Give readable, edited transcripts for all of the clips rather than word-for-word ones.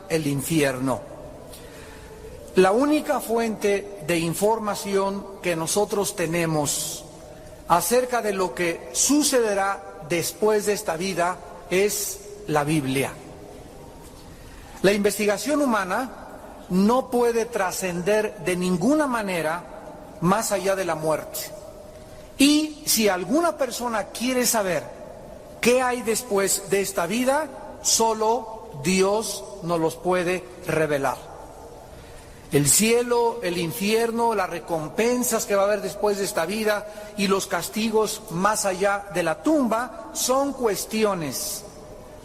El infierno. La única fuente de información que nosotros tenemos acerca de lo que sucederá después de esta vida es la Biblia. La investigación humana no puede trascender de ninguna manera más allá de la muerte. Y si alguna persona quiere saber qué hay después de esta vida, solo Dios nos los puede revelar. El cielo, el infierno, las recompensas que va a haber después de esta vida y los castigos más allá de la tumba son cuestiones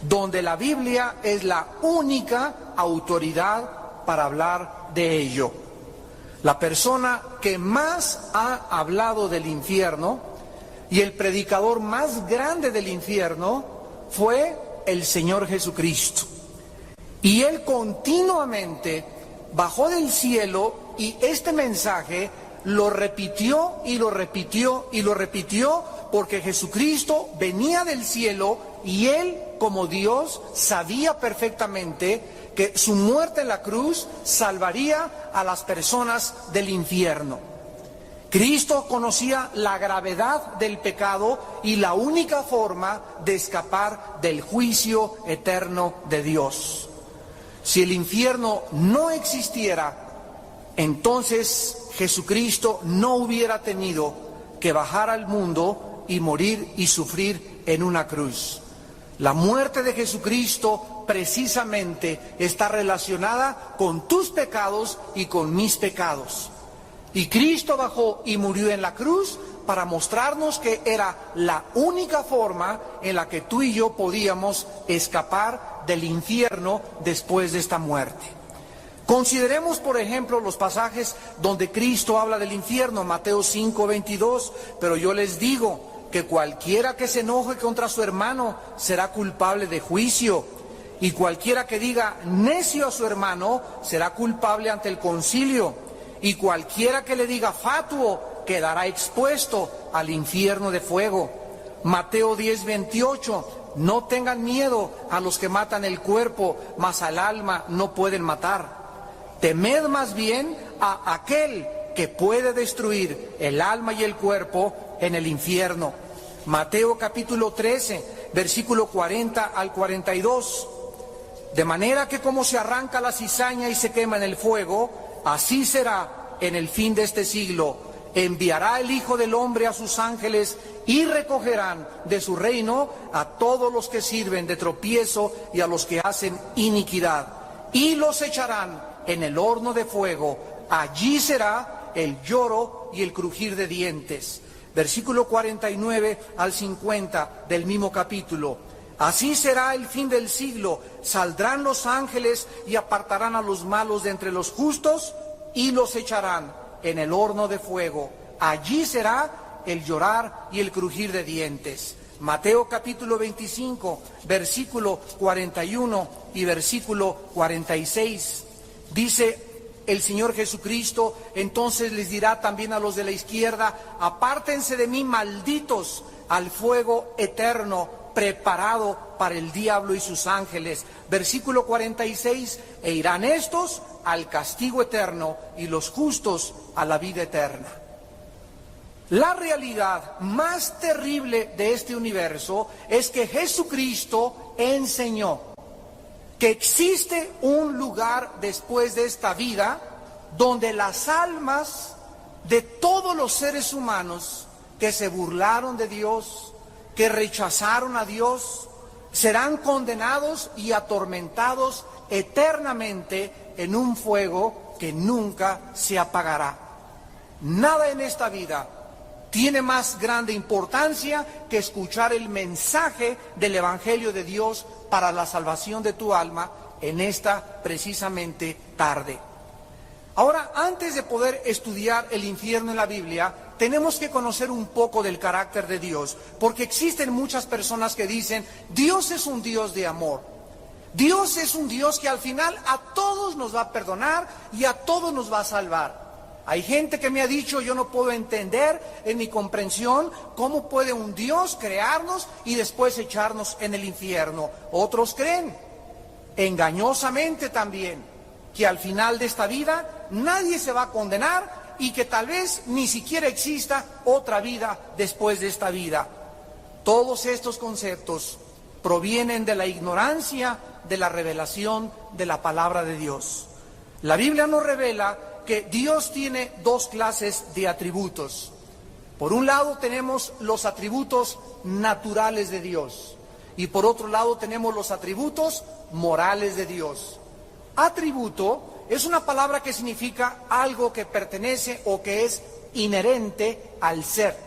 donde la Biblia es la única autoridad para hablar de ello. La persona que más ha hablado del infierno y el predicador más grande del infierno fue el Señor Jesucristo. Y Él continuamente bajó del cielo y este mensaje lo repitió y lo repitió y lo repitió porque Jesucristo venía del cielo y Él, como Dios, sabía perfectamente que su muerte en la cruz salvaría a las personas del infierno. Cristo conocía la gravedad del pecado y la única forma de escapar del juicio eterno de Dios. Si el infierno no existiera, entonces Jesucristo no hubiera tenido que bajar al mundo y morir y sufrir en una cruz. La muerte de Jesucristo precisamente está relacionada con tus pecados y con mis pecados. Y Cristo bajó y murió en la cruz para mostrarnos que era la única forma en la que tú y yo podíamos escapar del infierno después de esta muerte. Consideremos, por ejemplo, los pasajes donde Cristo habla del infierno, Mateo 5:22, pero yo les digo que cualquiera que se enoje contra su hermano será culpable de juicio, y cualquiera que diga necio a su hermano será culpable ante el concilio, y cualquiera que le diga fatuo quedará expuesto al infierno de fuego. Mateo 10:28, no tengan miedo a los que matan el cuerpo, mas al alma no pueden matar. Temed más bien a aquel que puede destruir el alma y el cuerpo en el infierno. Mateo capítulo 13, versículo 40 al 42. De manera que como se arranca la cizaña y se quema en el fuego, así será en el fin de este siglo. Enviará el Hijo del Hombre a sus ángeles y recogerán de su reino a todos los que sirven de tropiezo y a los que hacen iniquidad, y los echarán en el horno de fuego. Allí será el lloro y el crujir de dientes. Versículo 49 al 50 del mismo capítulo. Así será el fin del siglo. Saldrán los ángeles y apartarán a los malos de entre los justos y los echarán en el horno de fuego. Allí será el llorar y el crujir de dientes. Mateo capítulo 25, versículo 41 y versículo 46. Dice el Señor Jesucristo, entonces les dirá también a los de la izquierda, apártense de mí, malditos, al fuego eterno preparado para el diablo y sus ángeles. Versículo 46, e irán estos al castigo eterno y los justos a la vida eterna. La realidad más terrible de este universo es que Jesucristo enseñó que existe un lugar después de esta vida donde las almas de todos los seres humanos que se burlaron de Dios, que rechazaron a Dios, serán condenados y atormentados eternamente en un fuego que nunca se apagará. Nada en esta vida tiene más grande importancia que escuchar el mensaje del Evangelio de Dios para la salvación de tu alma en esta precisamente tarde. Ahora, antes de poder estudiar el infierno en la Biblia, tenemos que conocer un poco del carácter de Dios, porque existen muchas personas que dicen, Dios es un Dios de amor. Dios es un Dios que al final a todos nos va a perdonar y a todos nos va a salvar. Hay gente que me ha dicho, yo no puedo entender en mi comprensión cómo puede un Dios crearnos y después echarnos en el infierno. Otros creen. engañosamente también, que al final de esta vida nadie se va a condenar y que tal vez ni siquiera exista otra vida después de esta vida. Todos estos conceptos provienen de la ignorancia de la revelación de la palabra de Dios. La Biblia nos revela que Dios tiene dos clases de atributos. Por un lado tenemos los atributos naturales de Dios y por otro lado tenemos los atributos morales de Dios. Atributo es una palabra que significa algo que pertenece o que es inherente al ser.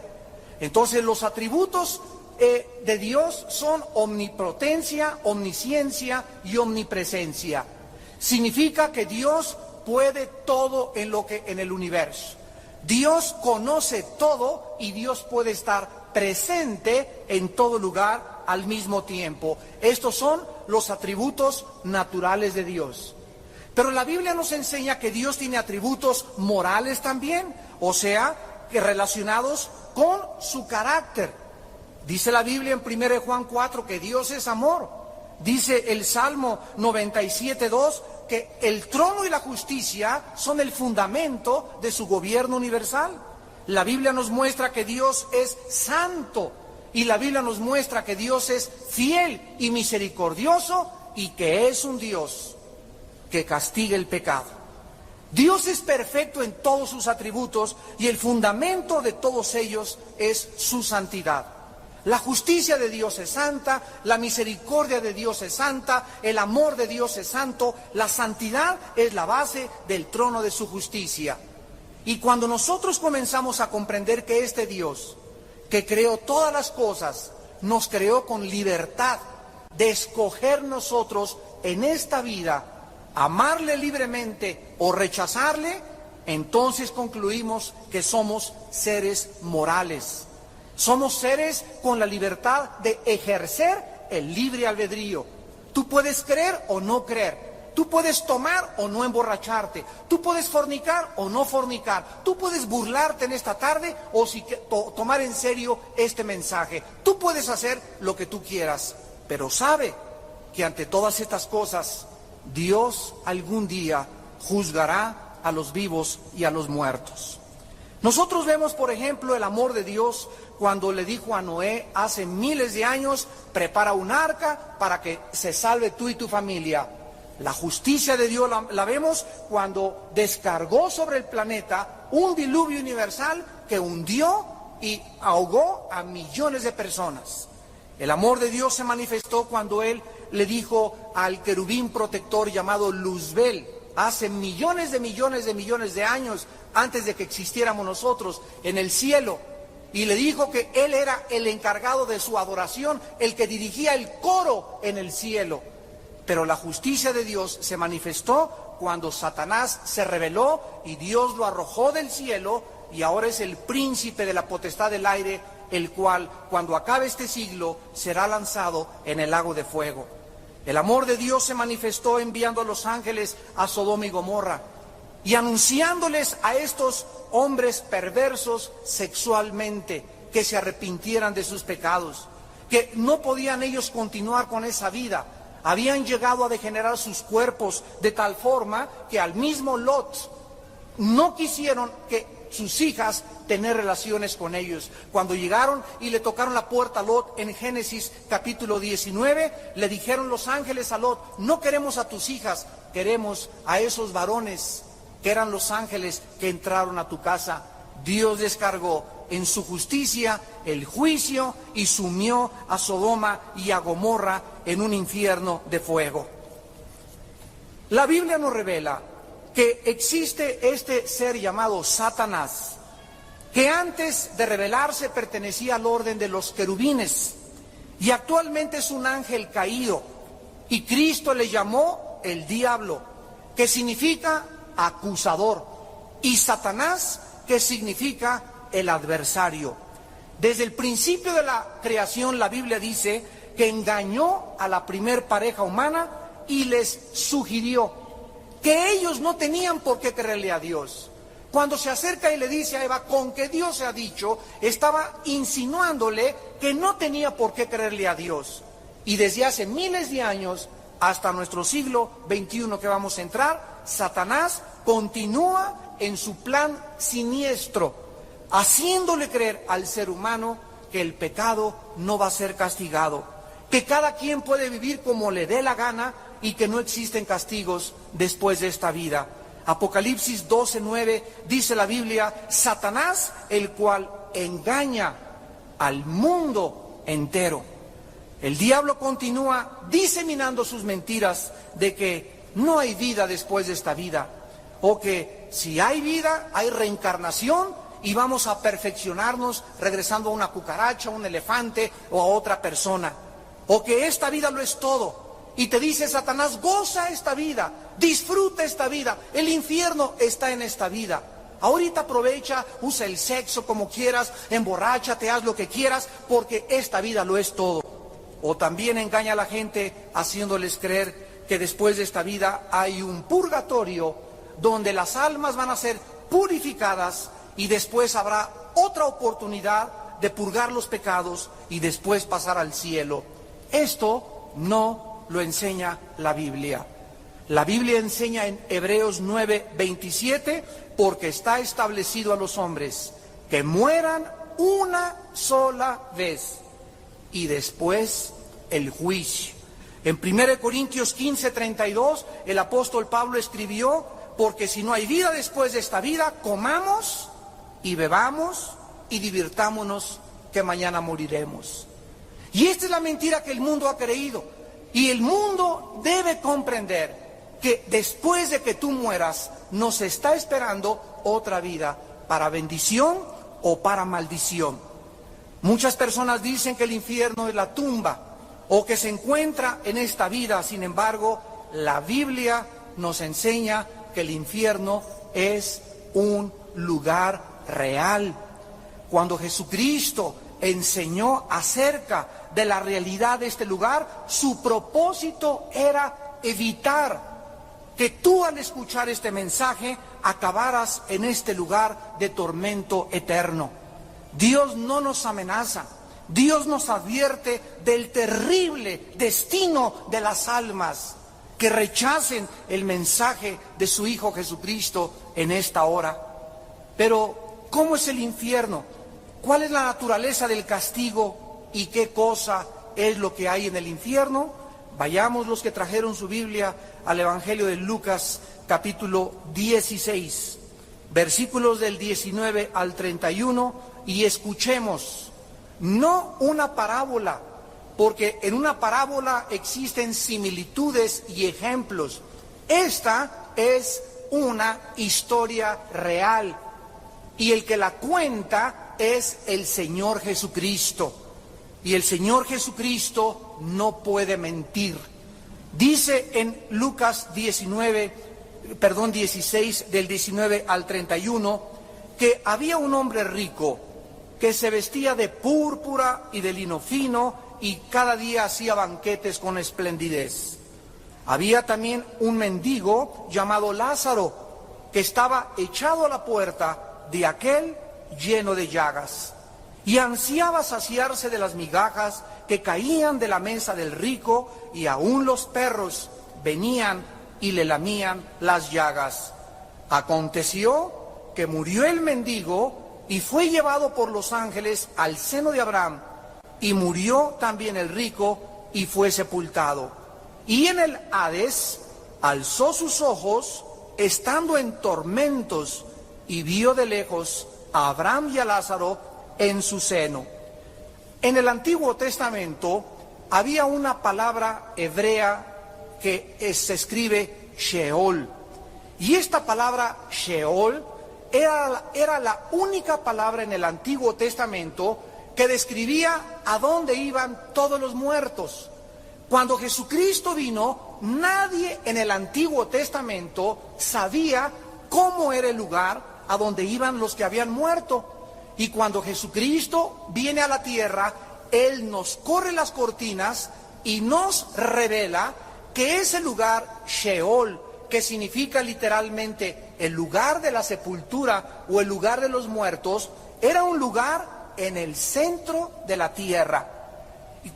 Entonces los atributos de Dios son omnipotencia, omnisciencia y omnipresencia. Significa que Dios puede todo en el universo. Dios conoce todo y Dios puede estar presente en todo lugar al mismo tiempo. Estos son los atributos naturales de Dios. Pero la Biblia nos enseña que Dios tiene atributos morales también, o sea, que relacionados con su carácter. Dice la Biblia en 1 Juan 4 que Dios es amor. Dice el Salmo 97:2 que el trono y la justicia son el fundamento de su gobierno universal. La Biblia nos muestra que Dios es santo y la Biblia nos muestra que Dios es fiel y misericordioso y que es un Dios que castiga el pecado. Dios es perfecto en todos sus atributos y el fundamento de todos ellos es su santidad. La justicia de Dios es santa, la misericordia de Dios es santa, el amor de Dios es santo, la santidad es la base del trono de su justicia. Y cuando nosotros comenzamos a comprender que este Dios, que creó todas las cosas, nos creó con libertad de escoger nosotros en esta vida, amarle libremente o rechazarle, entonces concluimos que somos seres morales. Somos seres con la libertad de ejercer el libre albedrío. Tú puedes creer o no creer. Tú puedes tomar o no emborracharte. Tú puedes fornicar o no fornicar. Tú puedes burlarte en esta tarde o tomar en serio este mensaje. Tú puedes hacer lo que tú quieras. Pero sabe que ante todas estas cosas, Dios algún día juzgará a los vivos y a los muertos. Nosotros vemos, por ejemplo, el amor de Dios cuando le dijo a Noé hace miles de años, prepara un arca para que se salve tú y tu familia. La justicia de Dios la vemos cuando descargó sobre el planeta un diluvio universal que hundió y ahogó a millones de personas. El amor de Dios se manifestó cuando Él le dijo al querubín protector llamado Luzbel, hace millones de años antes de que existiéramos nosotros en el cielo, y le dijo que Él era el encargado de su adoración, el que dirigía el coro en el cielo. Pero la justicia de Dios se manifestó cuando Satanás se rebeló y Dios lo arrojó del cielo y ahora es el príncipe de la potestad del aire, el cual cuando acabe este siglo será lanzado en el lago de fuego. El amor de Dios se manifestó enviando a los ángeles a Sodoma y Gomorra y anunciándoles a estos hombres perversos sexualmente que se arrepintieran de sus pecados, que no podían ellos continuar con esa vida. Habían llegado a degenerar sus cuerpos de tal forma que al mismo Lot no quisieron que sus hijas tener relaciones con ellos. Cuando llegaron y le tocaron la puerta a Lot en Génesis capítulo 19, le dijeron los ángeles a Lot, no queremos a tus hijas, queremos a esos varones que eran los ángeles que entraron a tu casa. Dios descargó en su justicia el juicio y sumió a Sodoma y a Gomorra en un infierno de fuego. La Biblia nos revela que existe este ser llamado Satanás, que antes de revelarse pertenecía al orden de los querubines y actualmente es un ángel caído, y Cristo le llamó el diablo, que significa acusador, y Satanás, que significa el adversario. Desde el principio de la creación la Biblia dice que engañó a la primer pareja humana y les sugirió que ellos no tenían por qué creerle a Dios. Cuando se acerca y le dice a Eva, con que Dios se ha dicho, estaba insinuándole que no tenía por qué creerle a Dios. Y desde hace miles de años, hasta nuestro siglo XXI que vamos a entrar, Satanás continúa en su plan siniestro, haciéndole creer al ser humano que el pecado no va a ser castigado, que cada quien puede vivir como le dé la gana y que no existen castigos después de esta vida. Apocalipsis 12:9 dice la Biblia: Satanás, el cual engaña al mundo entero. El diablo continúa diseminando sus mentiras de que no hay vida después de esta vida, o que si hay vida, hay reencarnación y vamos a perfeccionarnos regresando a una cucaracha, a un elefante o a otra persona, o que esta vida lo es todo. Y te dice Satanás: goza esta vida, disfruta esta vida, el infierno está en esta vida. Ahorita aprovecha, usa el sexo como quieras, emborráchate, haz lo que quieras, porque esta vida lo es todo. O también engaña a la gente haciéndoles creer que después de esta vida hay un purgatorio donde las almas van a ser purificadas y después habrá otra oportunidad de purgar los pecados y después pasar al cielo. Esto no lo enseña la Biblia. La Biblia enseña en Hebreos 9:27, porque está establecido a los hombres que mueran una sola vez y después el juicio. En 1 Corintios 15:32, el apóstol Pablo escribió: porque si no hay vida después de esta vida, comamos y bebamos y divirtámonos, que mañana moriremos. Y esta es la mentira que el mundo ha creído. Y el mundo debe comprender que después de que tú mueras, nos está esperando otra vida, para bendición o para maldición. Muchas personas dicen que el infierno es la tumba o que se encuentra en esta vida. Sin embargo, la Biblia nos enseña que el infierno es un lugar real. Cuando Jesucristo enseñó acerca de la realidad de este lugar, su propósito era evitar que tú, al escuchar este mensaje, acabaras en este lugar de tormento eterno. Dios no nos amenaza, Dios nos advierte del terrible destino de las almas que rechacen el mensaje de su Hijo Jesucristo en esta hora. Pero, ¿cómo es el infierno? ¿Cuál es la naturaleza del castigo y qué cosa es lo que hay en el infierno? Vayamos, los que trajeron su Biblia, al Evangelio de Lucas, capítulo 16, versículos del 19 al 31, y escuchemos, no una parábola, porque en una parábola existen similitudes y ejemplos. Esta es una historia real, y el que la cuenta es el Señor Jesucristo. Y el Señor Jesucristo no puede mentir. Dice en Lucas 16, del 19 al 31, que había un hombre rico que se vestía de púrpura y de lino fino y cada día hacía banquetes con esplendidez. Había también un mendigo llamado Lázaro, que estaba echado a la puerta de aquel lleno de llagas, y ansiaba saciarse de las migajas que caían de la mesa del rico, y aún los perros venían y le lamían las llagas. Aconteció que murió el mendigo y fue llevado por los ángeles al seno de Abraham, y murió también el rico y fue sepultado. Y en el Hades alzó sus ojos, estando en tormentos, y vio de lejos a Abraham y a Lázaro en su seno. En el Antiguo Testamento había una palabra hebrea que se escribe Sheol. Y esta palabra Sheol era la única palabra en el Antiguo Testamento que describía a dónde iban todos los muertos. Cuando Jesucristo vino, nadie en el Antiguo Testamento sabía cómo era el lugar a donde iban los que habían muerto. Y cuando Jesucristo viene a la tierra, Él nos corre las cortinas y nos revela que ese lugar Sheol, que significa literalmente el lugar de la sepultura o el lugar de los muertos, era un lugar en el centro de la tierra.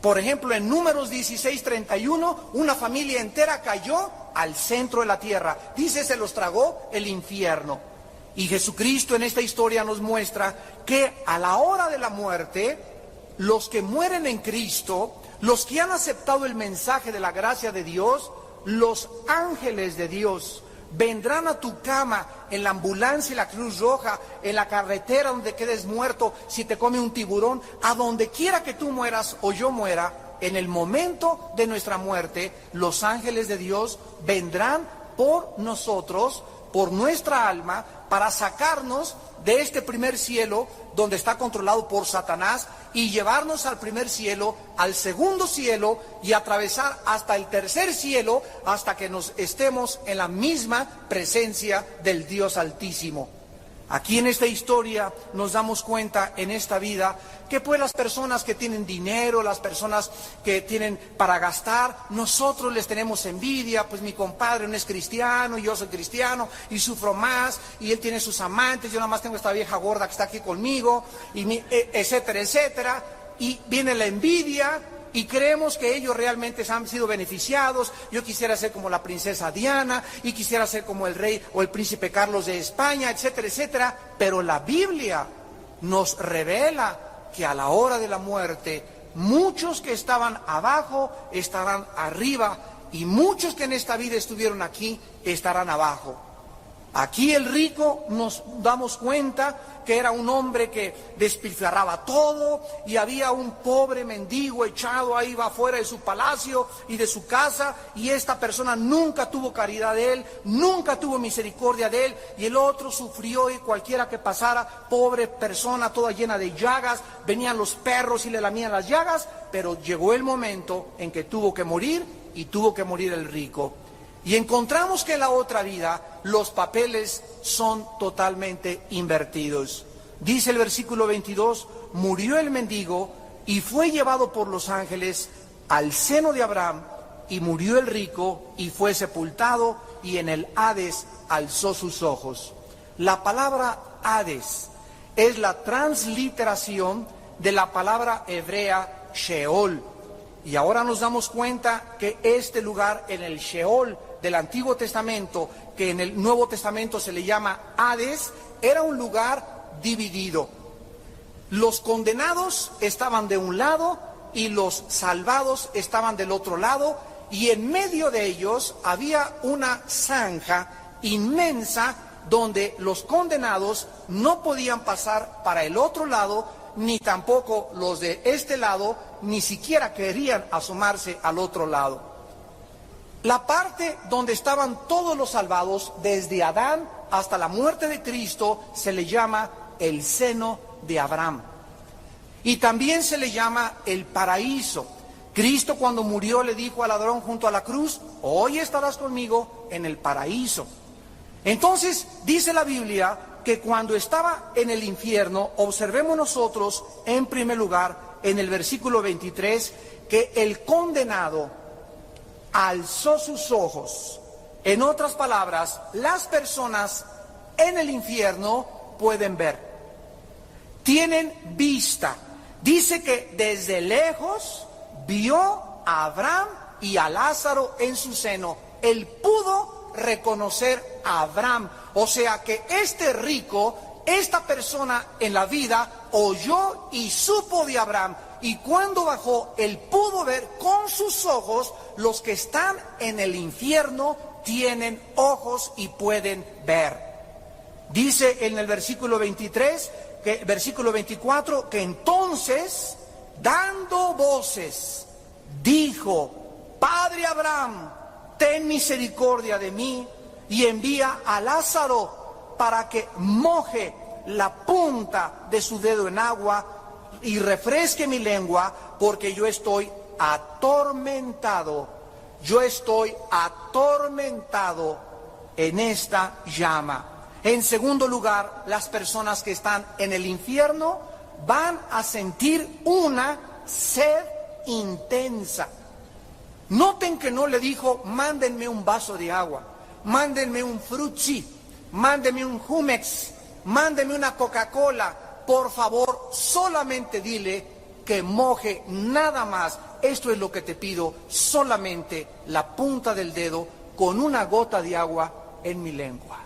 Por ejemplo, en Números 16:31, una familia entera cayó al centro de la tierra. Dice, se los tragó el infierno. Y Jesucristo en esta historia nos muestra que a la hora de la muerte, los que mueren en Cristo, los que han aceptado el mensaje de la gracia de Dios, los ángeles de Dios vendrán a tu cama, en la ambulancia y la Cruz Roja, en la carretera donde quedes muerto, si te come un tiburón, a donde quiera que tú mueras o yo muera, en el momento de nuestra muerte, los ángeles de Dios vendrán por nosotros, por nuestra alma, para sacarnos de este primer cielo donde está controlado por Satanás y llevarnos al primer cielo, al segundo cielo y atravesar hasta el tercer cielo hasta que nos estemos en la misma presencia del Dios Altísimo. Aquí en esta historia nos damos cuenta en esta vida que pues las personas que tienen dinero, las personas que tienen para gastar, nosotros les tenemos envidia, pues mi compadre no es cristiano, y yo soy cristiano y sufro más, y él tiene sus amantes, yo nada más tengo esta vieja gorda que está aquí conmigo, y etcétera, etcétera, y viene la envidia. Y creemos que ellos realmente han sido beneficiados. Yo quisiera ser como la princesa Diana, y quisiera ser como el rey o el príncipe Carlos de España, etcétera, etcétera. Pero la Biblia nos revela que a la hora de la muerte, muchos que estaban abajo estarán arriba, y muchos que en esta vida estuvieron aquí estarán abajo. Aquí el rico, nos damos cuenta que era un hombre que despilfarraba todo, y había un pobre mendigo echado ahí afuera de su palacio y de su casa, y esta persona nunca tuvo caridad de él, nunca tuvo misericordia de él, y el otro sufrió, y cualquiera que pasara, pobre persona toda llena de llagas, venían los perros y le lamían las llagas, pero llegó el momento en que tuvo que morir, y tuvo que morir el rico. Y encontramos que en la otra vida los papeles son totalmente invertidos. Dice el versículo 22, murió el mendigo y fue llevado por los ángeles al seno de Abraham, y murió el rico y fue sepultado, y en el Hades alzó sus ojos. La palabra Hades es la transliteración de la palabra hebrea Sheol. Y ahora nos damos cuenta que este lugar en el Sheol del Antiguo Testamento, que en el Nuevo Testamento se le llama Hades, era un lugar dividido. Los condenados estaban de un lado y los salvados estaban del otro lado, y en medio de ellos había una zanja inmensa donde los condenados no podían pasar para el otro lado, ni tampoco los de este lado, ni siquiera querían asomarse al otro lado. La parte donde estaban todos los salvados, desde Adán hasta la muerte de Cristo, se le llama el seno de Abraham. Y también se le llama el paraíso. Cristo, cuando murió, le dijo al ladrón junto a la cruz, hoy estarás conmigo en el paraíso. Entonces, dice la Biblia que cuando estaba en el infierno, observemos nosotros, en primer lugar, en el versículo 23, que el condenado alzó sus ojos. En otras palabras, las personas en el infierno pueden ver, tienen vista. Dice que desde lejos vio a Abraham y a Lázaro en su seno. Él pudo reconocer a Abraham. O sea que este rico, esta persona en la vida, oyó y supo de Abraham. Y cuando bajó, él pudo ver con sus ojos. Los que están en el infierno tienen ojos y pueden ver. Dice en el versículo 24, que entonces, dando voces, dijo, Padre Abraham, ten misericordia de mí, y envía a Lázaro para que moje la punta de su dedo en agua y refresque mi lengua, porque yo estoy atormentado en esta llama. En segundo lugar, las personas que están en el infierno van a sentir una sed intensa. Noten que no le dijo, mándenme un vaso de agua, mándenme un frutzi, mándenme un Jumex, mándenme una Coca-Cola. Por favor, solamente dile, que moje nada más. Esto es lo que te pido, solamente la punta del dedo con una gota de agua en mi lengua.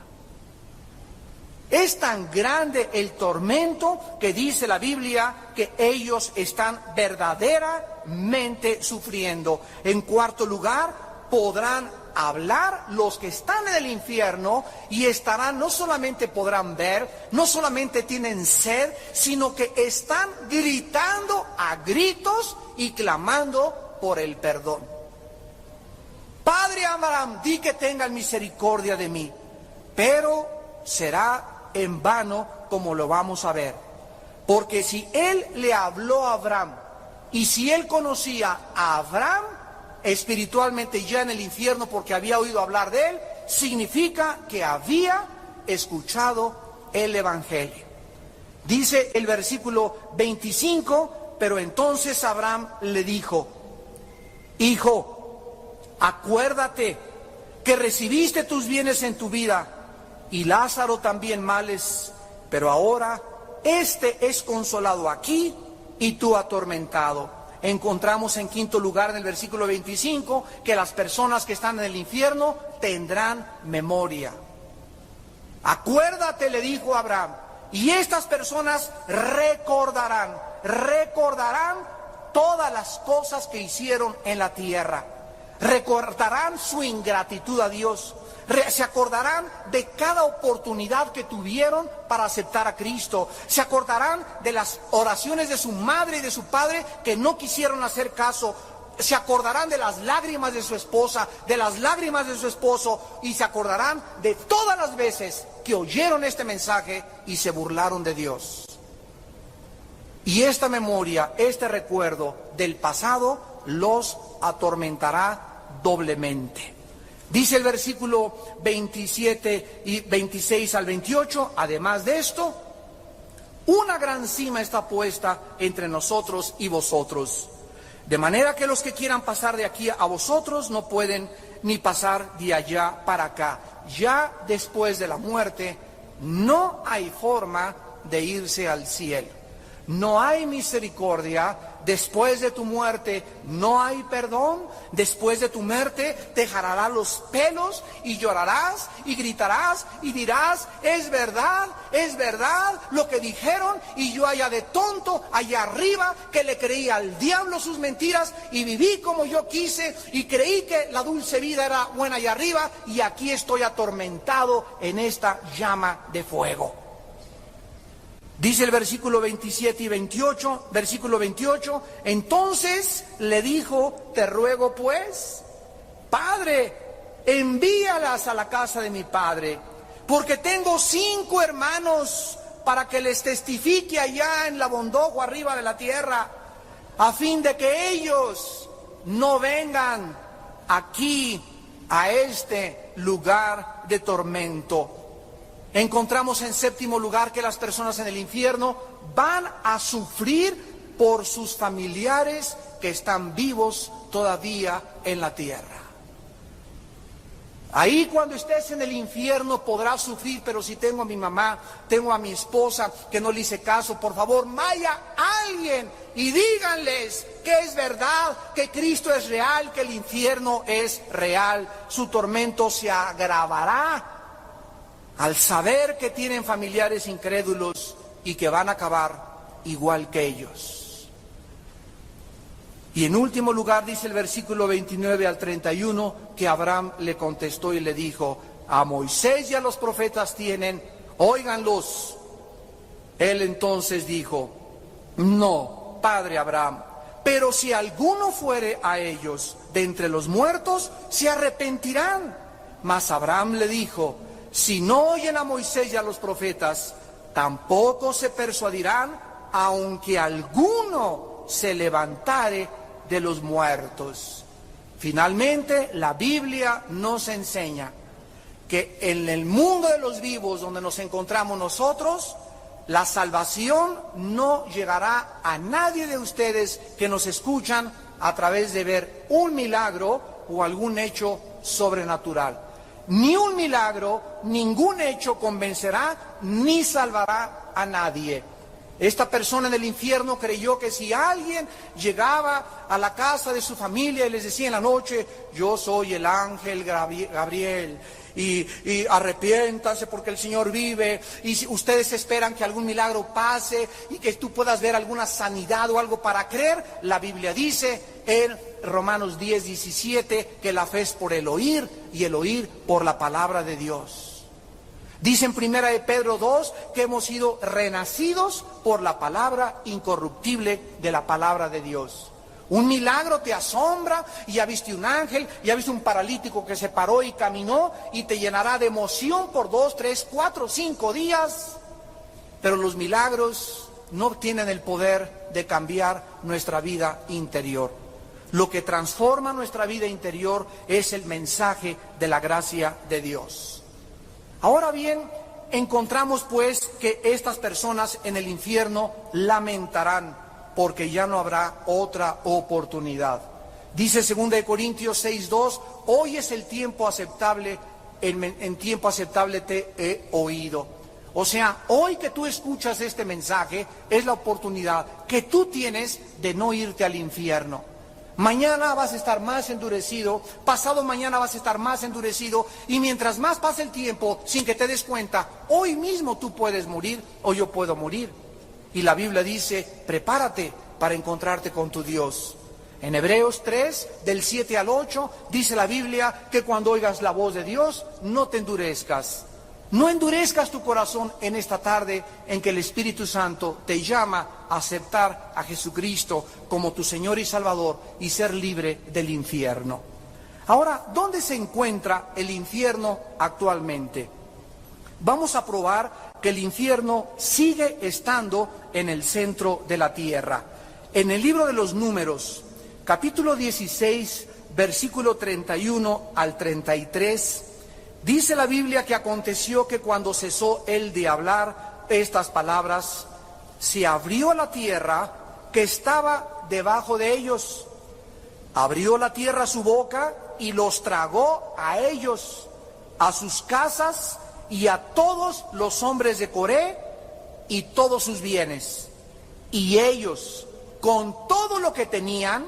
Es tan grande el tormento que dice la Biblia que ellos están verdaderamente sufriendo. En cuarto lugar, podrán hablar los que están en el infierno y estarán, no solamente podrán ver, no solamente tienen sed, sino que están gritando a gritos y clamando por el perdón. Padre Abraham, di que tengan misericordia de mí, pero será en vano, como lo vamos a ver. Porque si él le habló a Abraham y si él conocía a Abraham espiritualmente ya en el infierno porque había oído hablar de él, significa que había escuchado el Evangelio. Dice el versículo 25, pero entonces Abraham le dijo: Hijo, acuérdate que recibiste tus bienes en tu vida y Lázaro también males, pero ahora este es consolado aquí y tú atormentado. Encontramos en quinto lugar en el versículo 25 que las personas que están en el infierno tendrán memoria. Acuérdate, le dijo Abraham, y estas personas recordarán todas las cosas que hicieron en la tierra. Recordarán su ingratitud a Dios. Se acordarán de cada oportunidad que tuvieron para aceptar a Cristo. Se acordarán de las oraciones de su madre y de su padre que no quisieron hacer caso. Se acordarán de las lágrimas de su esposa, de las lágrimas de su esposo, y se acordarán de todas las veces que oyeron este mensaje y se burlaron de Dios. Y esta memoria, este recuerdo del pasado los atormentará doblemente. Dice el versículo 27 y 26 al 28, además de esto, una gran cima está puesta entre nosotros y vosotros, de manera que los que quieran pasar de aquí a vosotros no pueden ni pasar de allá para acá. Ya después de la muerte no hay forma de irse al cielo. No hay misericordia. Después de tu muerte no hay perdón. Después de tu muerte te jalarán los pelos y llorarás y gritarás y dirás: es verdad lo que dijeron, y yo allá de tonto, allá arriba, que le creí al diablo sus mentiras y viví como yo quise y creí que la dulce vida era buena allá arriba, y aquí estoy atormentado en esta llama de fuego. Dice el versículo 27 y 28, versículo 28, entonces le dijo: te ruego pues, Padre, envíalas a la casa de mi padre, porque tengo 5 hermanos, para que les testifique allá en la bondojo arriba de la tierra, a fin de que ellos no vengan aquí a este lugar de tormento. Encontramos en séptimo lugar que las personas en el infierno van a sufrir por sus familiares que están vivos todavía en la tierra. Ahí cuando estés en el infierno podrás sufrir: pero si tengo a mi mamá, tengo a mi esposa que no le hice caso, por favor, vaya alguien y díganles que es verdad, que Cristo es real, que el infierno es real. Su tormento se agravará al saber que tienen familiares incrédulos y que van a acabar igual que ellos. Y en último lugar dice el versículo 29 al 31 que Abraham le contestó y le dijo: a Moisés y a los profetas tienen, óiganlos. Él entonces dijo: no, padre Abraham, pero si alguno fuere a ellos de entre los muertos, se arrepentirán. Mas Abraham le dijo: si no oyen a Moisés y a los profetas, tampoco se persuadirán, aunque alguno se levantare de los muertos. Finalmente, la Biblia nos enseña que en el mundo de los vivos, donde nos encontramos nosotros, la salvación no llegará a nadie de ustedes que nos escuchan a través de ver un milagro o algún hecho sobrenatural. Ni un milagro, ningún hecho convencerá ni salvará a nadie. Esta persona en el infierno creyó que si alguien llegaba a la casa de su familia y les decía en la noche, yo soy el ángel Gabriel, y arrepiéntanse porque el Señor vive, y si ustedes esperan que algún milagro pase y que tú puedas ver alguna sanidad o algo para creer, la Biblia dice en Romanos 10:17 que la fe es por el oír y el oír por la palabra de Dios. Dice en 1 de Pedro 2 que hemos sido renacidos por la palabra incorruptible de la palabra de Dios. Un milagro te asombra, y ya viste un ángel, ya viste un paralítico que se paró y caminó, y te llenará de emoción por 2, 3, 4, 5 días. Pero los milagros no tienen el poder de cambiar nuestra vida interior. Lo que transforma nuestra vida interior es el mensaje de la gracia de Dios. Ahora bien, encontramos pues que estas personas en el infierno lamentarán porque ya no habrá otra oportunidad. Dice 2 Corintios 6:2, hoy es el tiempo aceptable, en tiempo aceptable te he oído. O sea, hoy que tú escuchas este mensaje es la oportunidad que tú tienes de no irte al infierno. Mañana vas a estar más endurecido, pasado mañana vas a estar más endurecido, y mientras más pasa el tiempo, sin que te des cuenta, hoy mismo tú puedes morir o yo puedo morir. Y la Biblia dice, prepárate para encontrarte con tu Dios. En Hebreos 3, del 7 al 8, dice la Biblia que cuando oigas la voz de Dios, no te endurezcas. No endurezcas tu corazón en esta tarde en que el Espíritu Santo te llama a aceptar a Jesucristo como tu Señor y Salvador y ser libre del infierno. Ahora, ¿dónde se encuentra el infierno actualmente? Vamos a probar que el infierno sigue estando en el centro de la tierra. En el libro de los Números, capítulo 16, versículo 31 al 33, dice la Biblia que aconteció que cuando cesó él de hablar estas palabras, se abrió la tierra que estaba debajo de ellos. Abrió la tierra su boca y los tragó a ellos, a sus casas y a todos los hombres de Coré y todos sus bienes. Y ellos, con todo lo que tenían,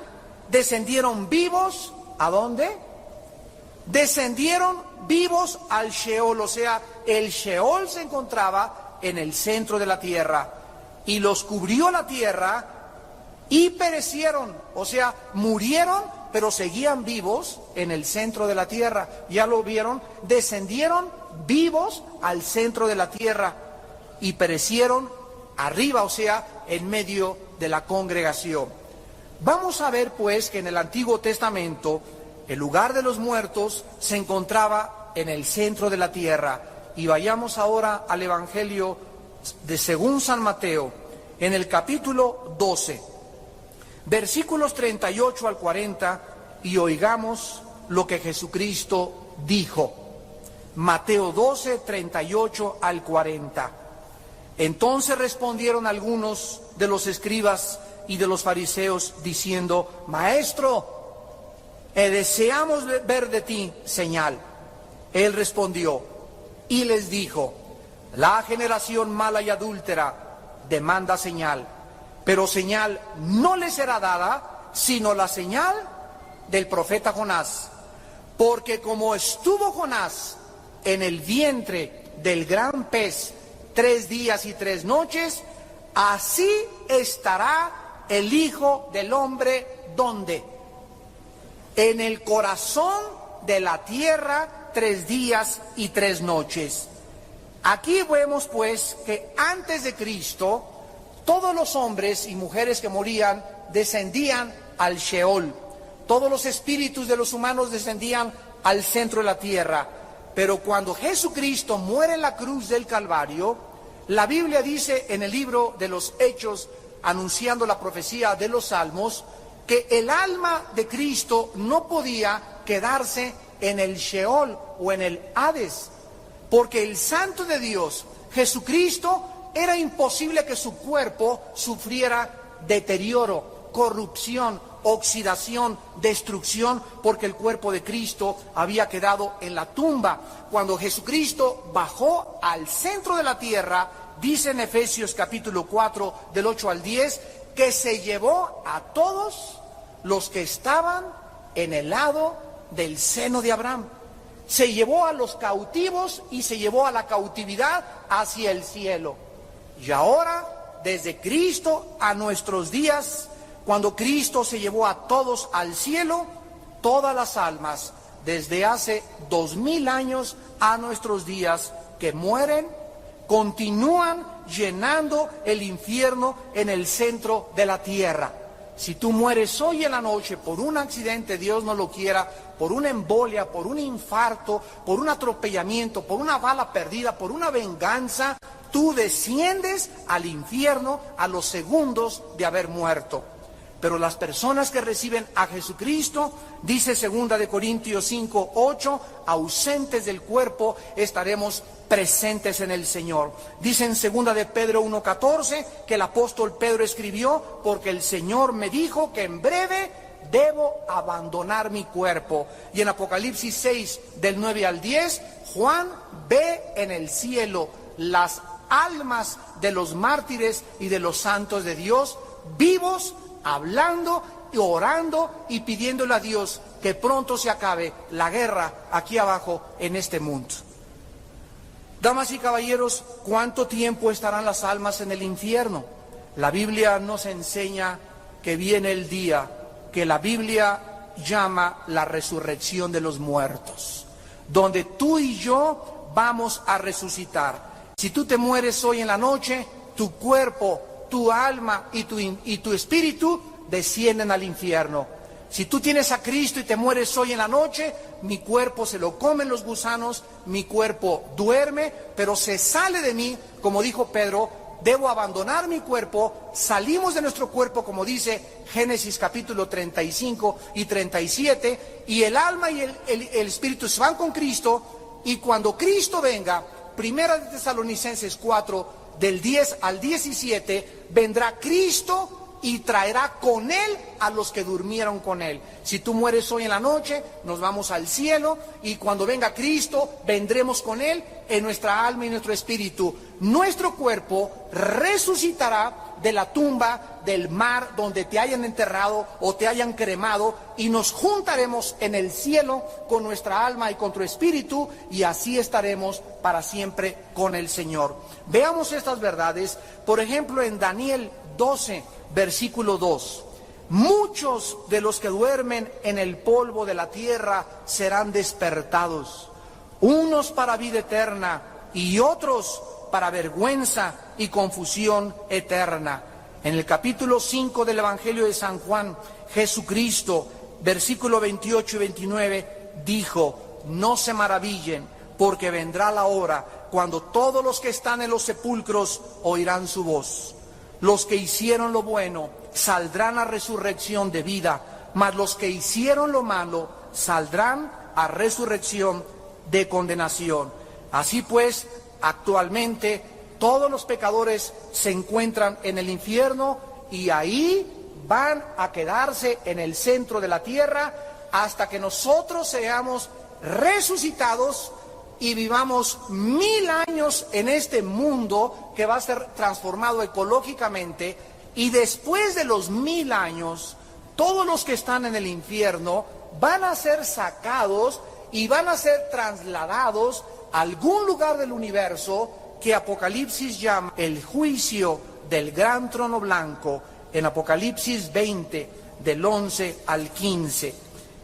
descendieron vivos, ¿a dónde? Descendieron vivos al Sheol, o sea, el Sheol se encontraba en el centro de la tierra, y los cubrió la tierra y perecieron, o sea, murieron, pero seguían vivos en el centro de la tierra. Ya lo vieron, descendieron vivos al centro de la tierra y perecieron arriba, o sea, en medio de la congregación. Vamos a ver pues que en el Antiguo Testamento el lugar de los muertos se encontraba en el centro de la tierra. Y vayamos ahora al Evangelio de según San Mateo, en el capítulo 12, versículos 38 al 40, y oigamos lo que Jesucristo dijo. Mateo 12, 38 al 40. Entonces respondieron algunos de los escribas y de los fariseos, diciendo, Maestro, deseamos ver de ti señal. Él respondió y les dijo, la generación mala y adúltera demanda señal, pero señal no le será dada, sino la señal del profeta Jonás. Porque como estuvo Jonás en el vientre del gran pez 3 días y 3 noches, así estará el Hijo del Hombre, ¿dónde? En el corazón de la tierra 3 días y 3 noches. Aquí vemos pues que antes de Cristo, todos los hombres y mujeres que morían descendían al Sheol. Todos los espíritus de los humanos descendían al centro de la tierra. Pero cuando Jesucristo muere en la cruz del Calvario, la Biblia dice en el libro de los Hechos, anunciando la profecía de los Salmos, que el alma de Cristo no podía quedarse en el Sheol o en el Hades, porque el Santo de Dios, Jesucristo, era imposible que su cuerpo sufriera deterioro, corrupción oxidación, destrucción, porque el cuerpo de Cristo había quedado en la tumba. Cuando Jesucristo bajó al centro de la tierra, dice en Efesios capítulo 4, del 8 al 10, que se llevó a todos los que estaban en el lado del seno de Abraham. Se llevó a los cautivos y se llevó a la cautividad hacia el cielo. Y ahora, desde Cristo a nuestros días, cuando Cristo se llevó a todos al cielo, todas las almas, desde hace 2000 años a nuestros días, que mueren, continúan llenando el infierno en el centro de la tierra. Si tú mueres hoy en la noche por un accidente, Dios no lo quiera, por una embolia, por un infarto, por un atropellamiento, por una bala perdida, por una venganza, tú desciendes al infierno a los segundos de haber muerto. Pero las personas que reciben a Jesucristo, dice 2 Corintios 5, 8, ausentes del cuerpo, estaremos presentes en el Señor. Dice en 2 Pedro 1, 14, que el apóstol Pedro escribió, porque el Señor me dijo que en breve debo abandonar mi cuerpo. Y en Apocalipsis 6, del 9 al 10, Juan ve en el cielo las almas de los mártires y de los santos de Dios, vivos, hablando y orando y pidiéndole a Dios que pronto se acabe la guerra aquí abajo en este mundo. Damas y caballeros, ¿cuánto tiempo estarán las almas en el infierno? La Biblia nos enseña que viene el día que la Biblia llama la resurrección de los muertos, donde tú y yo vamos a resucitar. Si tú te mueres hoy en la noche, tu cuerpo, tu alma y tu espíritu descienden al infierno. Si tú tienes a Cristo y te mueres hoy en la noche, mi cuerpo se lo comen los gusanos, mi cuerpo duerme, pero se sale de mí, como dijo Pedro, debo abandonar mi cuerpo, salimos de nuestro cuerpo, como dice Génesis capítulo 35 y 37, y el alma y el espíritu se van con Cristo, y cuando Cristo venga, 1 Tesalonicenses 4, del 10 al 17, vendrá Cristo y traerá con Él a los que durmieron con Él. Si tú mueres hoy en la noche, nos vamos al cielo, y cuando venga Cristo, vendremos con Él en nuestra alma y nuestro espíritu. Nuestro cuerpo resucitará de la tumba, del mar, donde te hayan enterrado o te hayan cremado, y nos juntaremos en el cielo con nuestra alma y con tu espíritu, y así estaremos para siempre con el Señor. Veamos estas verdades, por ejemplo, en Daniel 12, versículo 2. Muchos de los que duermen en el polvo de la tierra serán despertados, unos para vida eterna y otros para vergüenza y confusión eterna. En el capítulo 5 del Evangelio de San Juan, Jesucristo, versículo 28 y 29, dijo: no se maravillen, porque vendrá la hora cuando todos los que están en los sepulcros oirán su voz. Los que hicieron lo bueno saldrán a resurrección de vida, mas los que hicieron lo malo saldrán a resurrección de condenación. Así pues, actualmente todos los pecadores se encuentran en el infierno, y ahí van a quedarse en el centro de la tierra hasta que nosotros seamos resucitados y vivamos 1000 años en este mundo que va a ser transformado ecológicamente, y después de los 1000 años, todos los que están en el infierno van a ser sacados y van a ser trasladados a algún lugar del universo que Apocalipsis llama el juicio del gran trono blanco, en Apocalipsis 20, del 11 al 15.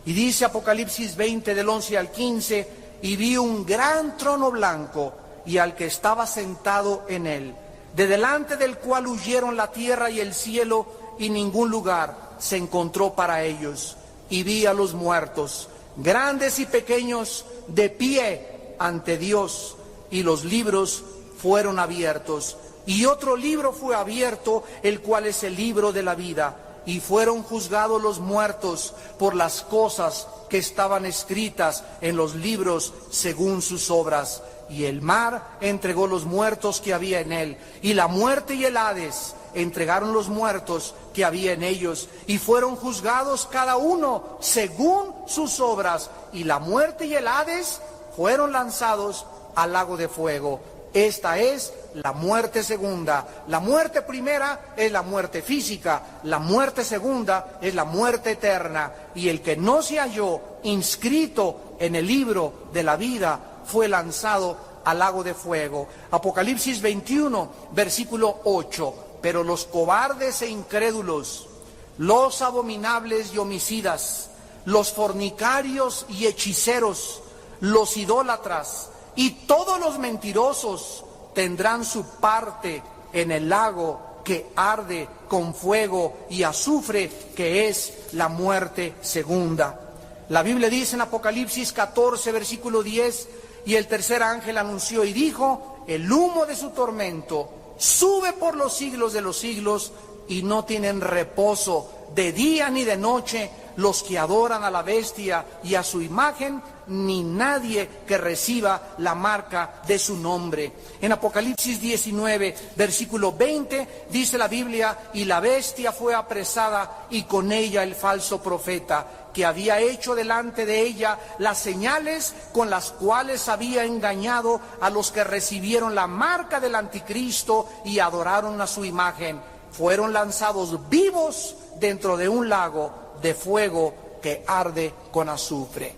Y dice Apocalipsis 20, del 11 al 15, y vi un gran trono blanco y al que estaba sentado en él, de delante del cual huyeron la tierra y el cielo, y ningún lugar se encontró para ellos. Y vi a los muertos, grandes y pequeños, de pie ante Dios, y los libros fueron abiertos. Y otro libro fue abierto, el cual es el libro de la vida, y fueron juzgados los muertos por las cosas que estaban escritas en los libros según sus obras. Y el mar entregó los muertos que había en él, y la muerte y el Hades entregaron los muertos que había en ellos, y fueron juzgados cada uno según sus obras, y la muerte y el Hades fueron lanzados al lago de fuego. Esta es la muerte segunda. La muerte primera es la muerte física, la muerte segunda es la muerte eterna, y el que no se halló inscrito en el libro de la vida fue lanzado al lago de fuego. Apocalipsis 21, versículo 8. Pero los cobardes e incrédulos, los abominables y homicidas, los fornicarios y hechiceros, los idólatras y todos los mentirosos tendrán su parte en el lago que arde con fuego y azufre, que es la muerte segunda. La Biblia dice en Apocalipsis 14, versículo 10, y el tercer ángel anunció y dijo: el humo de su tormento sube por los siglos de los siglos, y no tienen reposo de día ni de noche los que adoran a la bestia y a su imagen, ni nadie que reciba la marca de su nombre. En Apocalipsis 19, versículo 20, dice la Biblia: y la bestia fue apresada, y con ella el falso profeta, que había hecho delante de ella las señales con las cuales había engañado a los que recibieron la marca del anticristo y adoraron a su imagen. Fueron lanzados vivos dentro de un lago de fuego que arde con azufre.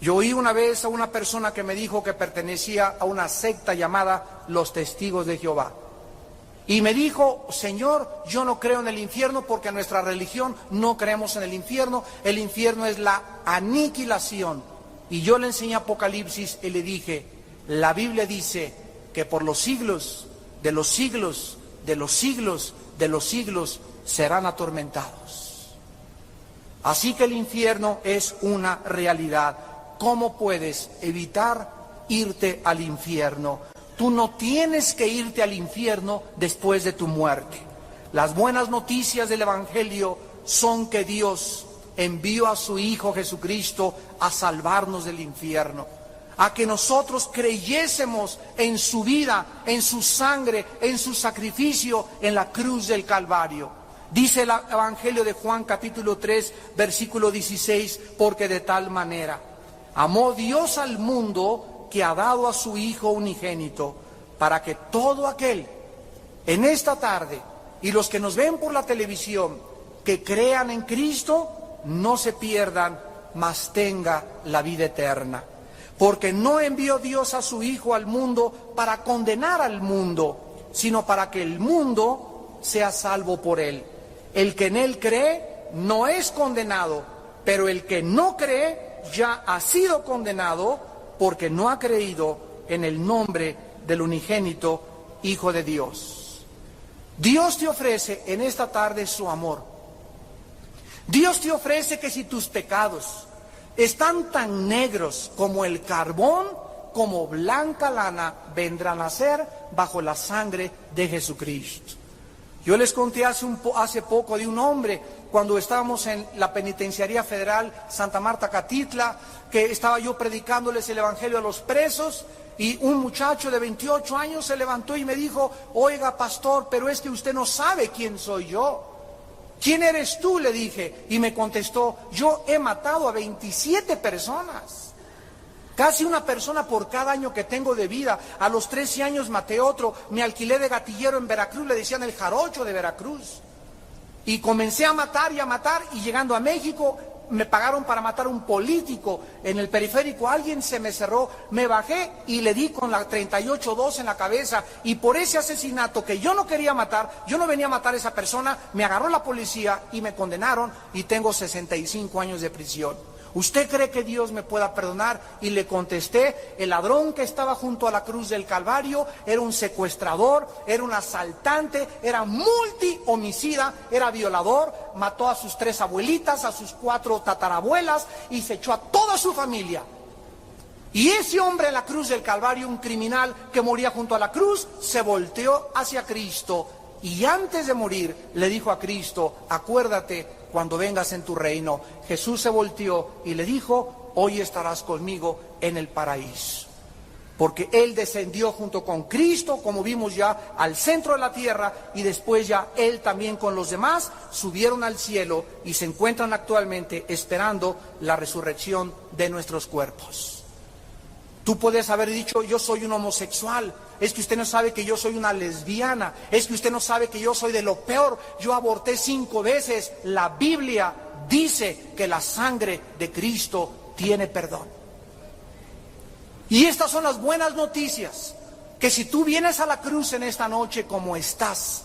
Yo oí una vez a una persona que me dijo que pertenecía a una secta llamada los Testigos de Jehová. Y me dijo: Señor, yo no creo en el infierno porque en nuestra religión no creemos en el infierno. El infierno es la aniquilación. Y yo le enseñé Apocalipsis y le dije: la Biblia dice que por los siglos de los siglos, de los siglos, de los siglos serán atormentados. Así que el infierno es una realidad. ¿Cómo puedes evitar irte al infierno? Tú no tienes que irte al infierno después de tu muerte. Las buenas noticias del Evangelio son que Dios envió a su Hijo Jesucristo a salvarnos del infierno, a que nosotros creyésemos en su vida, en su sangre, en su sacrificio en la cruz del Calvario. Dice el Evangelio de Juan capítulo 3, versículo 16, porque de tal manera amó Dios al mundo que ha dado a su Hijo unigénito, para que todo aquel en esta tarde y los que nos ven por la televisión que crean en Cristo no se pierdan, mas tenga la vida eterna. Porque no envió Dios a su Hijo al mundo para condenar al mundo, sino para que el mundo sea salvo por él. El que en él cree no es condenado, pero el que no cree ya ha sido condenado, porque no ha creído en el nombre del unigénito Hijo de Dios. Dios te ofrece en esta tarde su amor. Dios te ofrece que si tus pecados están tan negros como el carbón, como blanca lana, vendrán a ser bajo la sangre de Jesucristo. Yo les conté hace poco de un hombre, cuando estábamos en la Penitenciaría Federal Santa Marta Catitla, que estaba yo predicándoles el Evangelio a los presos, y un muchacho de 28 años se levantó y me dijo: oiga, pastor, pero es que usted no sabe quién soy yo. ¿Quién eres tú?, le dije, y me contestó: yo he matado a 27 personas. Casi una persona por cada año que tengo de vida. A los 13 años maté otro, me alquilé de gatillero en Veracruz, le decían el jarocho de Veracruz. Y comencé a matar, y llegando a México me pagaron para matar a un político en el periférico. Alguien se me cerró, me bajé y le di con la 38-2 en la cabeza. Y por ese asesinato que yo no quería matar, yo no venía a matar a esa persona, me agarró la policía y me condenaron y tengo 65 años de prisión. ¿Usted cree que Dios me pueda perdonar? Y le contesté: el ladrón que estaba junto a la cruz del Calvario era un secuestrador, era un asaltante, era multihomicida, era violador, mató a sus 3 abuelitas, a sus 4 tatarabuelas y se echó a toda su familia. Y ese hombre en la cruz del Calvario, un criminal que moría junto a la cruz, se volteó hacia Cristo y antes de morir le dijo a Cristo: acuérdate cuando vengas en tu reino. Jesús se volteó y le dijo: hoy estarás conmigo en el paraíso. porque Él descendió junto con Cristo, como vimos ya, al centro de la tierra, y después ya Él también con los demás subieron al cielo y se encuentran actualmente esperando la resurrección de nuestros cuerpos. Tú puedes haber dicho: yo soy un homosexual, es que usted no sabe que yo soy una lesbiana, es que usted no sabe que yo soy de lo peor, yo aborté 5 veces. La Biblia dice que la sangre de Cristo tiene perdón. Y estas son las buenas noticias, que si tú vienes a la cruz en esta noche como estás,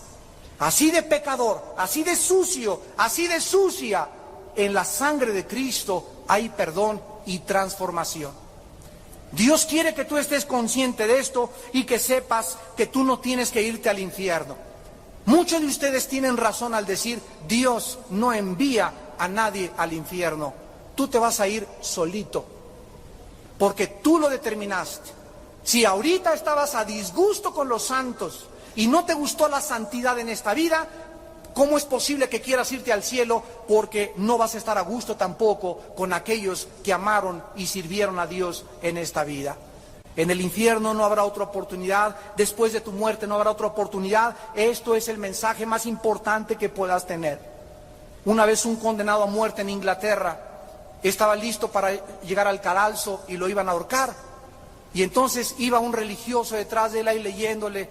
así de pecador, así de sucio, así de sucia, en la sangre de Cristo hay perdón y transformación. Dios quiere que tú estés consciente de esto y que sepas que tú no tienes que irte al infierno. Muchos de ustedes tienen razón al decir: Dios no envía a nadie al infierno. Tú te vas a ir solito, porque tú lo determinaste. Si ahorita estabas a disgusto con los santos y no te gustó la santidad en esta vida, ¿cómo es posible que quieras irte al cielo? Porque no vas a estar a gusto tampoco con aquellos que amaron y sirvieron a Dios en esta vida. En el infierno no habrá otra oportunidad, después de tu muerte no habrá otra oportunidad. Esto es el mensaje más importante que puedas tener. Una vez un condenado a muerte en Inglaterra estaba listo para llegar al cadalso y lo iban a ahorcar. Y entonces iba un religioso detrás de él ahí leyéndole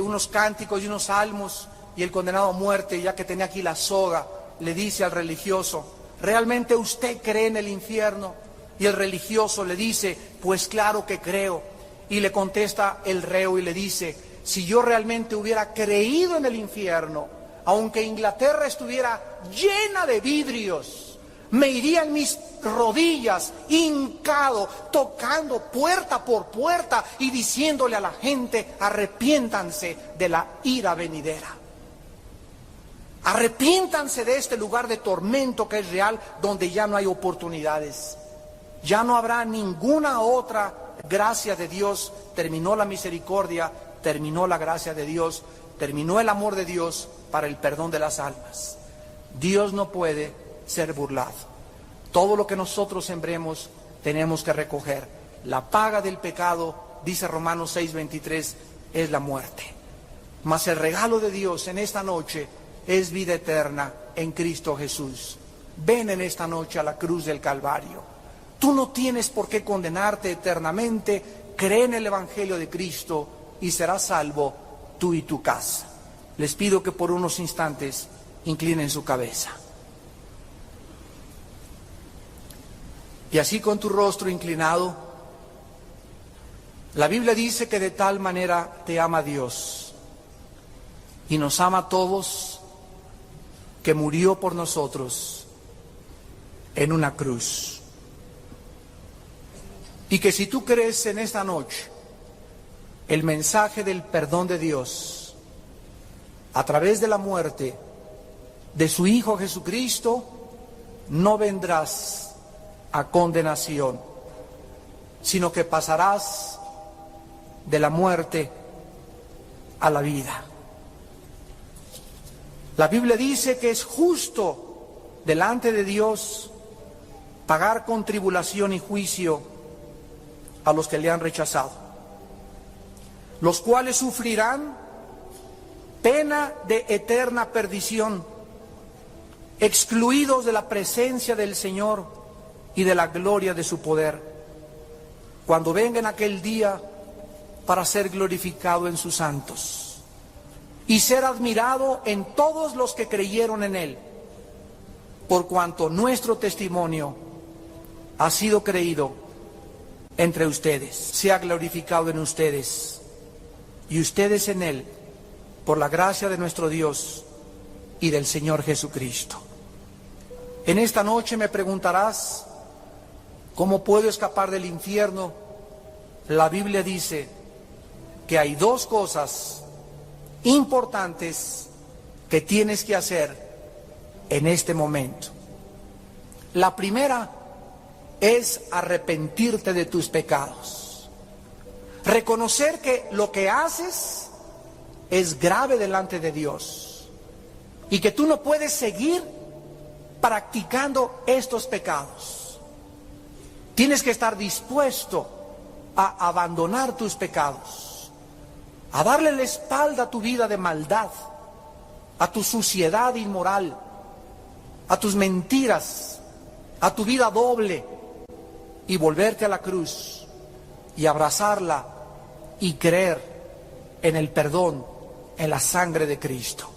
unos cánticos y unos salmos. Y el condenado a muerte, ya que tenía aquí la soga, le dice al religioso: ¿realmente usted cree en el infierno? Y el religioso le dice: pues claro que creo. Y le contesta el reo y le dice: si yo realmente hubiera creído en el infierno, aunque Inglaterra estuviera llena de vidrios, me iría en mis rodillas, hincado, tocando puerta por puerta y diciéndole a la gente: arrepiéntanse de la ira venidera. Arrepiéntanse de este lugar de tormento que es real, donde ya no hay oportunidades. Ya no habrá ninguna otra gracia de Dios. Terminó la misericordia, terminó la gracia de Dios, terminó el amor de Dios para el perdón de las almas. Dios no puede ser burlado. Todo lo que nosotros sembremos tenemos que recoger. La paga del pecado, dice Romanos 6:23, es la muerte. Mas el regalo de Dios en esta noche es vida eterna en Cristo Jesús. Ven en esta noche a la cruz del Calvario. Tú no tienes por qué condenarte eternamente. Cree en el Evangelio de Cristo y serás salvo tú y tu casa. Les pido que por unos instantes inclinen su cabeza. Y así, con tu rostro inclinado, la Biblia dice que de tal manera te ama Dios y nos ama a todos, que murió por nosotros en una cruz. Y que si tú crees en esta noche el mensaje del perdón de Dios a través de la muerte de su Hijo Jesucristo, no vendrás a condenación, sino que pasarás de la muerte a la vida. La Biblia dice que es justo delante de Dios pagar con tribulación y juicio a los que le han rechazado, los cuales sufrirán pena de eterna perdición, excluidos de la presencia del Señor y de la gloria de su poder, cuando venga en aquel día para ser glorificado en sus santos y ser admirado en todos los que creyeron en Él, por cuanto nuestro testimonio ha sido creído entre ustedes. Sea glorificado en ustedes y ustedes en Él, por la gracia de nuestro Dios y del Señor Jesucristo. En esta noche me preguntarás: ¿cómo puedo escapar del infierno? La Biblia dice que hay dos cosas importantes que tienes que hacer en este momento. La primera es arrepentirte de tus pecados. Reconocer que lo que haces es grave delante de Dios y que tú no puedes seguir practicando estos pecados. Tienes que estar dispuesto a abandonar tus pecados, a darle la espalda a tu vida de maldad, a tu suciedad inmoral, a tus mentiras, a tu vida doble, y volverte a la cruz y abrazarla y creer en el perdón, en la sangre de Cristo.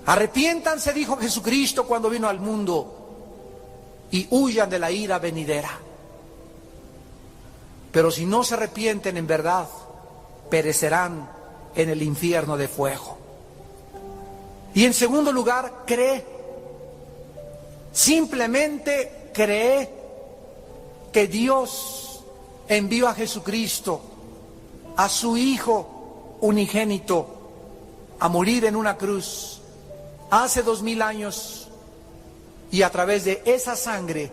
Arrepiéntanse, dijo Jesucristo cuando vino al mundo, y huyan de la ira venidera. Pero si no se arrepienten en verdad, perecerán en el infierno de fuego. Y en segundo lugar, cree. Simplemente cree que Dios envió a Jesucristo, a su Hijo unigénito, a morir en una cruz hace 2000 años, y a través de esa sangre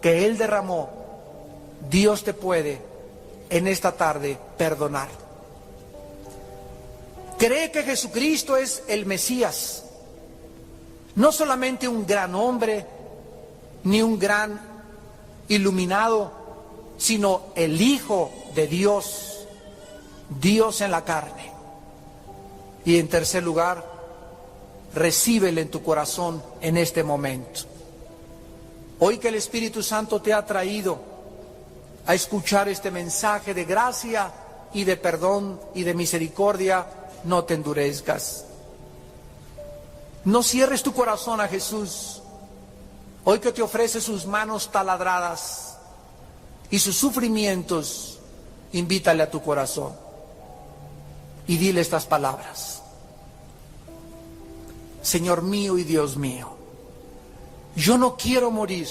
que Él derramó, Dios te puede en esta tarde perdonar. Cree que Jesucristo es el Mesías, no solamente un gran hombre, ni un gran iluminado, sino el Hijo de Dios, Dios en la carne. Y en tercer lugar, recíbele en tu corazón en este momento. Hoy que el Espíritu Santo te ha traído a escuchar este mensaje de gracia y de perdón y de misericordia, no te endurezcas. No cierres tu corazón a Jesús. Hoy que te ofrece sus manos taladradas y sus sufrimientos, invítale a tu corazón y dile estas palabras: Señor mío y Dios mío, yo no quiero morir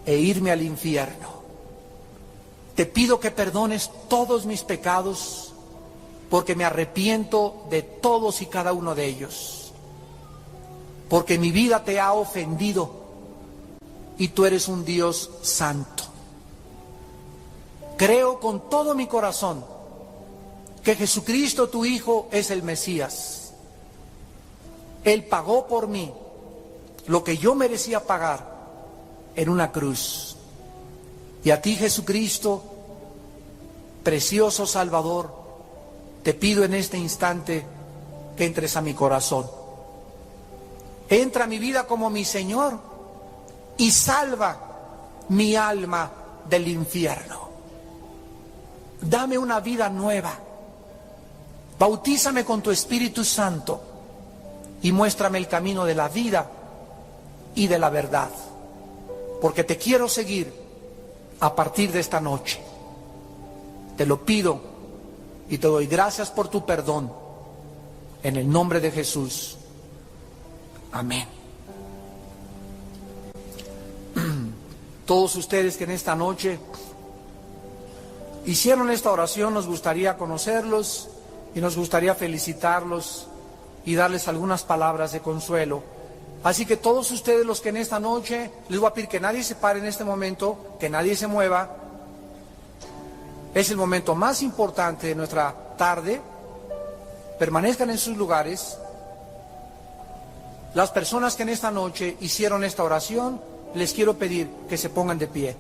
e irme al infierno. Te pido que perdones todos mis pecados, porque me arrepiento de todos y cada uno de ellos, porque mi vida te ha ofendido y tú eres un Dios santo. Creo con todo mi corazón que Jesucristo, tu Hijo, es el Mesías. Él pagó por mí lo que yo merecía pagar en una cruz. Y a ti, Jesucristo, precioso Salvador, te pido en este instante que entres a mi corazón. Entra a mi vida como mi Señor y salva mi alma del infierno. Dame una vida nueva. Bautízame con tu Espíritu Santo y muéstrame el camino de la vida y de la verdad, porque te quiero seguir a partir de esta noche. Te lo pido y te doy gracias por tu perdón, en el nombre de Jesús. Amén. Todos ustedes que en esta noche hicieron esta oración, nos gustaría conocerlos y nos gustaría felicitarlos y darles algunas palabras de consuelo. Así que todos ustedes los que en esta noche, les voy a pedir que nadie se pare en este momento, que nadie se mueva. Es el momento más importante de nuestra tarde. Permanezcan en sus lugares. Las personas que en esta noche hicieron esta oración, les quiero pedir que se pongan de pie.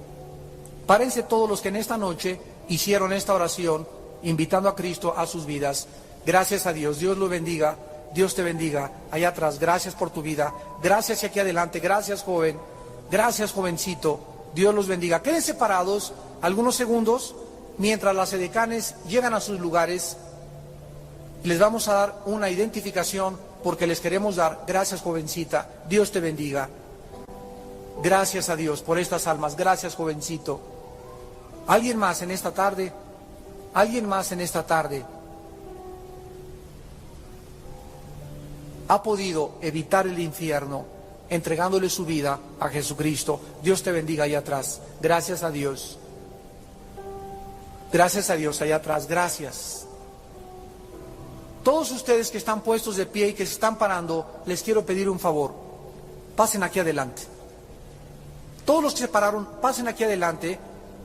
Párense todos los que en esta noche hicieron esta oración, invitando a Cristo a sus vidas. Gracias a Dios. Dios lo bendiga. Dios te bendiga. Allá atrás, gracias por tu vida. Gracias y aquí adelante. Gracias, joven. Gracias, jovencito. Dios los bendiga. Quédense parados algunos segundos mientras las edecanes llegan a sus lugares. Les vamos a dar una identificación porque les queremos dar. Gracias, jovencita. Dios te bendiga. Gracias a Dios por estas almas. Gracias, jovencito. ¿Alguien más en esta tarde? ¿Alguien más en esta tarde ha podido evitar el infierno entregándole su vida a Jesucristo? Dios te bendiga allá atrás. Gracias a Dios. Gracias a Dios allá atrás. Gracias. Todos ustedes que están puestos de pie y que se están parando, les quiero pedir un favor. Pasen aquí adelante. Todos los que se pararon, pasen aquí adelante.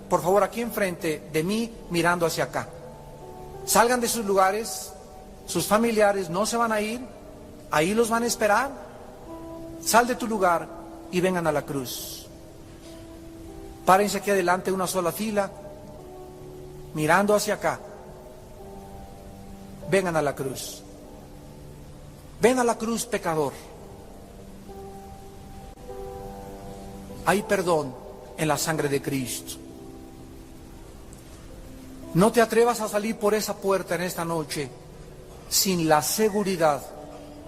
Por favor, aquí enfrente de mí, mirando hacia acá. Salgan de sus lugares. Sus familiares no se van a ir. Ahí los van a esperar. Sal de tu lugar y vengan a la cruz. Párense aquí adelante, una sola fila. mirando hacia acá, vengan a la cruz. Ven a la cruz, pecador. Hay perdón en la sangre de Cristo. No te atrevas a salir por esa puerta en esta noche sin la seguridad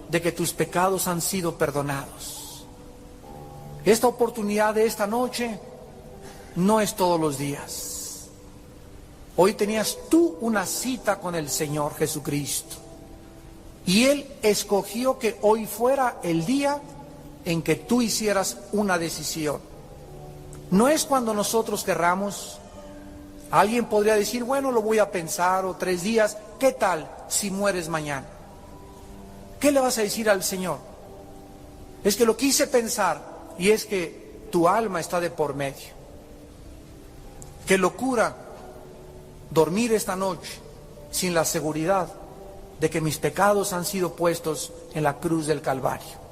de que tus pecados han sido perdonados. Esta oportunidad de esta noche no es todos los días. Hoy tenías tú una cita con el Señor Jesucristo. Y Él escogió que hoy fuera el día en que tú hicieras una decisión. No es cuando nosotros querramos. Alguien podría decir, bueno, lo voy a pensar, o 3 días. ¿Qué tal si mueres mañana? ¿Qué le vas a decir al Señor? Es que lo quise pensar, y es que tu alma está de por medio. Qué locura dormir esta noche sin la seguridad de que mis pecados han sido puestos en la cruz del Calvario.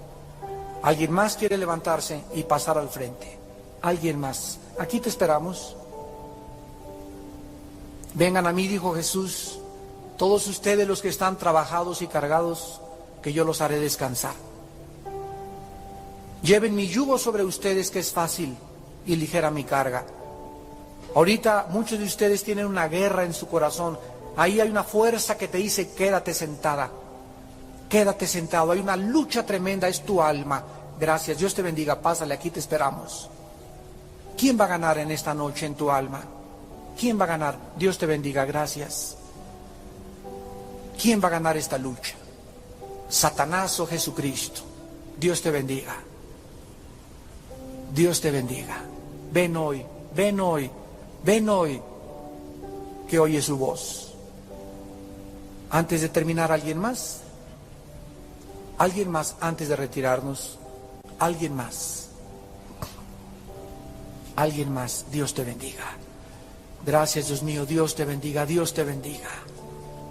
¿Alguien más quiere levantarse y pasar al frente? ¿Alguien más? Aquí te esperamos. Vengan a mí, dijo Jesús, todos ustedes los que están trabajados y cargados, que yo los haré descansar. Lleven mi yugo sobre ustedes, que es fácil y ligera mi carga. Ahorita muchos de ustedes tienen una guerra en su corazón. Ahí hay una fuerza que te dice, quédate sentada, quédate sentado. Hay una lucha tremenda, es tu alma. Gracias, Dios te bendiga, pásale, aquí te esperamos. ¿Quién va a ganar en esta noche en tu alma? ¿Quién va a ganar? Dios te bendiga, gracias. ¿Quién va a ganar esta lucha? ¿Satanás o Jesucristo? Dios te bendiga. Dios te bendiga. Ven hoy, ven hoy, ven hoy, que oye su voz. Antes de terminar, ¿alguien más? ¿Alguien más antes de retirarnos? ¿Alguien más? ¿Alguien más? Dios te bendiga. Gracias, Dios mío, Dios te bendiga, Dios te bendiga.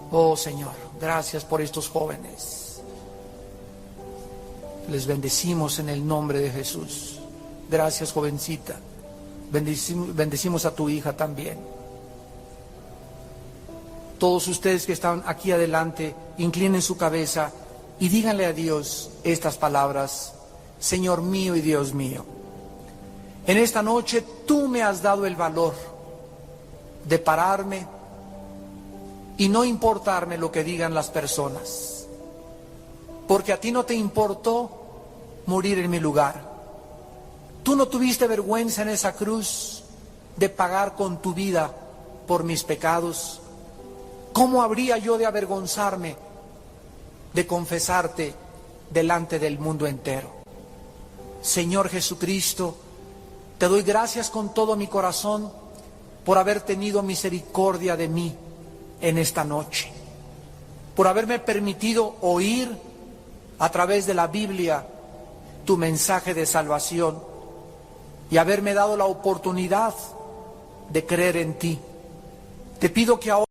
Oh Señor, gracias por estos jóvenes. Les bendecimos en el nombre de Jesús. Gracias, jovencita. Bendecimos a tu hija también. Todos ustedes que están aquí adelante, inclinen su cabeza y díganle a Dios estas palabras. Señor mío y Dios mío, en esta noche tú me has dado el valor de pararme y no importarme lo que digan las personas, porque a ti no te importó morir en mi lugar. Tú no tuviste vergüenza en esa cruz de pagar con tu vida por mis pecados. ¿Cómo habría yo de avergonzarme de confesarte delante del mundo entero? Señor Jesucristo, te doy gracias con todo mi corazón por haber tenido misericordia de mí en esta noche, por haberme permitido oír a través de la Biblia tu mensaje de salvación y haberme dado la oportunidad de creer en ti. Te pido que ahora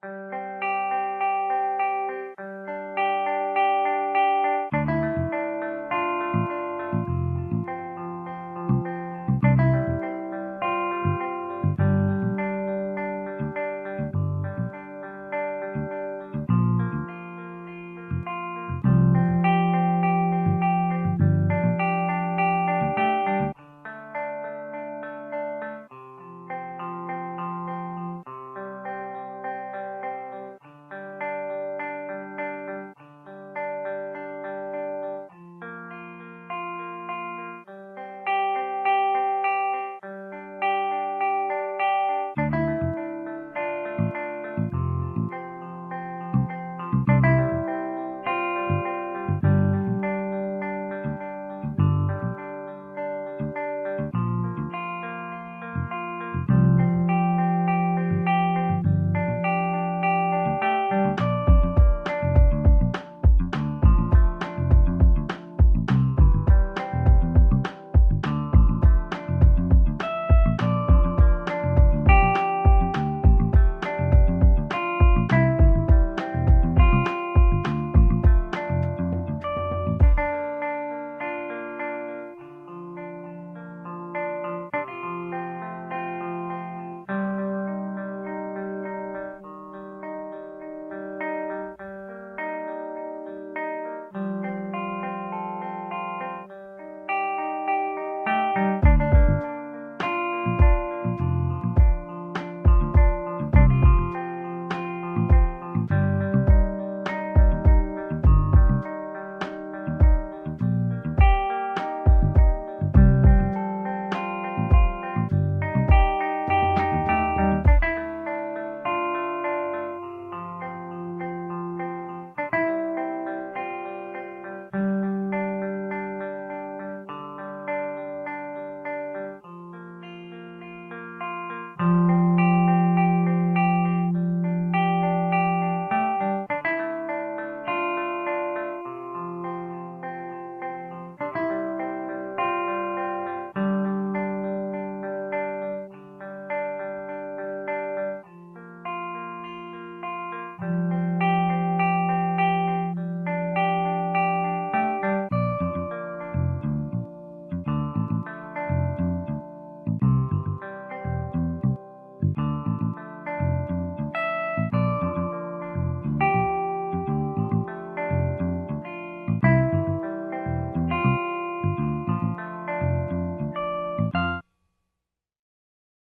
Thank you.